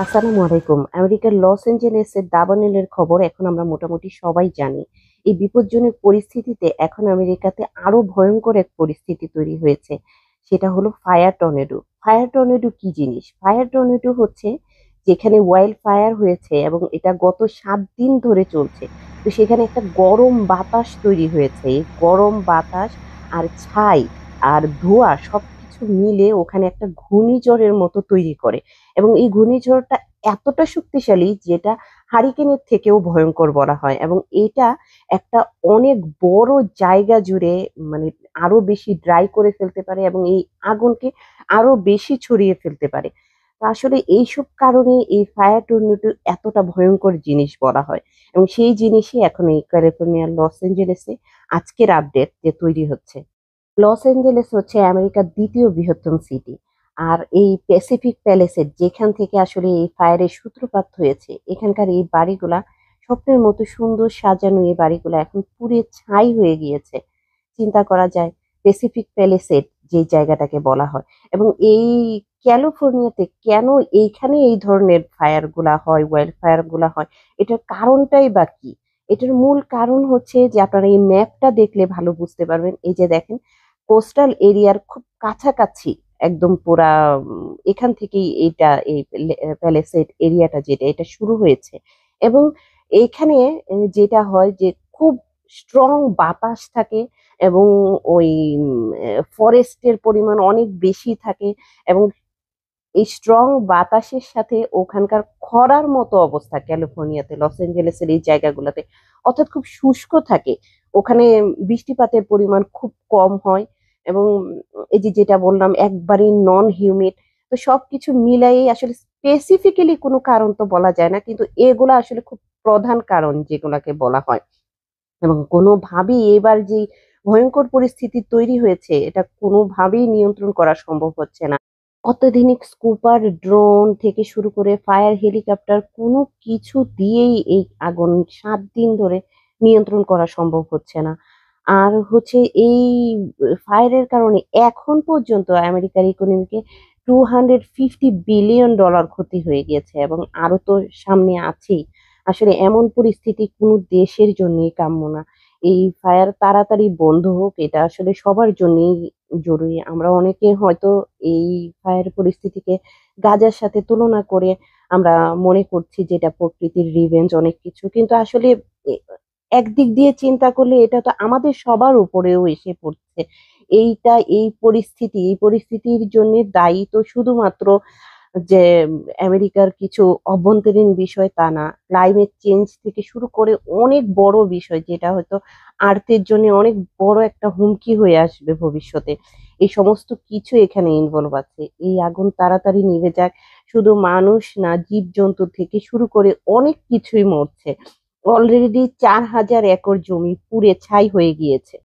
আসসালামু আলাইকুম। আমেরিকার লস এঞ্জেলেসের দাবানলের খবর এখন আমরা মোটামুটি সবাই জানি। এই বিপজ্জনক পরিস্থিতিতে এখন আমেরিকাতে আরো ভয়ংকর এক পরিস্থিতি তৈরি হয়েছে। সেটা হলো ফায়ার টর্নেডো। ফায়ার টর্নেডো কি জিনিস? ফায়ার টর্নেডো হচ্ছে যেখানে ওয়াইল্ড ফায়ার হয়েছে এবং এটা গত ৭ দিন ধরে চলছে। তো সেখানে একটা গরম বাতাস তৈরি হয়েছে। এই গরম বাতাস আর ছাই আর ধোঁয়া সবকিছু মিলে ওখানে একটা ঘূর্ণিঝড়ের মতো তৈরি করে। এবং এই ঘূর্ণিঝড়টা এতটা শক্তিশালী যেটা হারিকেনের থেকেও ভয়ঙ্কর বলা হয় এবং এটা একটা অনেক বড় জায়গা জুড়ে মানে আরো বেশি ড্রাই করে ফেলতে পারে এবং এই আগুনকে আরো বেশি ছড়িয়ে ফেলতে পারে। তো আসলে এইসব কারণে এই ফায়ার টর্নেডো এতটা ভয়ঙ্কর জিনিস বলা হয় এবং সেই জিনিসই এখন এই ক্যালিফোর্নিয়ার লস এঞ্জেলেসে আজকের আপডেট যে তৈরি হচ্ছে। লস এঞ্জেলেস হচ্ছে আমেরিকার দ্বিতীয় বৃহত্তম সিটি। আর এই প্যাসিফিক প্যালেসের যেখান থেকে আসলে এই ফায়ারের সূত্রপাত হয়েছে, এখানকার এই বাড়িগুলা স্বপ্নের মতো সুন্দর সাজানো এই বাড়িগুলা এখন পুড়ে ছাই হয়ে গিয়েছে। চিন্তা করা যায় প্যাসিফিক প্যালেসের যে জায়গাটাকে বলা হয় এবং এই ক্যালিফোর্নিয়াতে কেন এইখানে এই ধরনের ফায়ার গুলা হয়, ওয়াইল্ড ফায়ার গুলা হয়, এটার কারণটাই বা কি? এটার মূল কারণ হচ্ছে যে আপনারা এই ম্যাপটা দেখলে ভালো বুঝতে পারবেন। এই যে দেখেন কোস্টাল এরিয়ার খুব কাছাকাছি একদম পুরা এখান থেকেই এইটা এই প্যালেসেড এরিয়াটা যেটা এটা শুরু হয়েছে এবং এইখানে যেটা হয় যে খুব স্ট্রং বাতাস থাকে এবং ওই ফরেস্টের পরিমাণ অনেক বেশি থাকে এবং এই স্ট্রং বাতাসের সাথে ওখানকার খরার মতো অবস্থা ক্যালিফোর্নিয়াতে লস এঞ্জেলেসের এই জায়গাগুলোতে অর্থাৎ খুব শুষ্ক থাকে। ওখানে বৃষ্টিপাতের পরিমাণ খুব কম হয় এবং এই যে যেটা বললাম একবারেই নন হিউমিড। তো সবকিছু মিলাইয়ে আসলে স্পেসিফিক্যালি কোনো কারণ তো বলা যায় না, কিন্তু এগুলা আসলে খুব প্রধান কারণ যেগুলাকে বলা হয় এবং কোনোভাবেই এবার যে ভয়ঙ্কর পরিস্থিতি তৈরি হয়েছে এটা কোনোভাবেই নিয়ন্ত্রণ করা সম্ভব হচ্ছে না। অত্যাধুনিক স্কুপার, ড্রোন থেকে শুরু করে ফায়ার হেলিকপ্টার কোনো কিছু দিয়েই এই আগুন ৭ দিন ধরে নিয়ন্ত্রণ করা সম্ভব হচ্ছে না। আর হচ্ছে এই ফায়ারের কারণে এখন পর্যন্ত আমেরিকার ইকোনমিকে $250 বিলিয়ন ক্ষতি হয়ে গিয়েছে এবং আরো তো সামনে আছেই। আসলে এমন পরিস্থিতি কোনো দেশের জন্যই কাম্য না। এই ফায়ার তাড়াতাড়ি বন্ধ হোক, এটা আসলে সবার জন্যই জরুরি। আমরা অনেকে হয়তো এই ফায়ার পরিস্থিতিকে গাজার সাথে তুলনা করে আমরা মনে করছি যে এটা প্রকৃতির রিভেঞ্জ অনেক কিছু। কিন্তু আসলে এ একদিক দিয়ে চিন্তা করলে এটা তো আমাদের সবার উপরেও এসে পড়ছে। এই পরিস্থিতির জন্যে দায়ী তো শুধুমাত্র যে আমেরিকার কিছু অভ্যন্তরীণ বিষয় তা না। ক্লাইমেট চেঞ্জ থেকে শুরু করে অনেক বড় বিষয় যেটা হয়তো আর্থের জন্য অনেক বড় একটা হুমকি হয়ে আসবে ভবিষ্যতে। এই সমস্ত কিছু এখানে ইনভলভ আছে। এই আগুন তাড়াতাড়ি নিভে যাক। শুধু মানুষ না, জীবজন্তু থেকে শুরু করে অনেক কিছুই মরছে। অলরেডি ৪,০০০ একর জমি পুড়ে ছাই হয়ে গিয়েছে।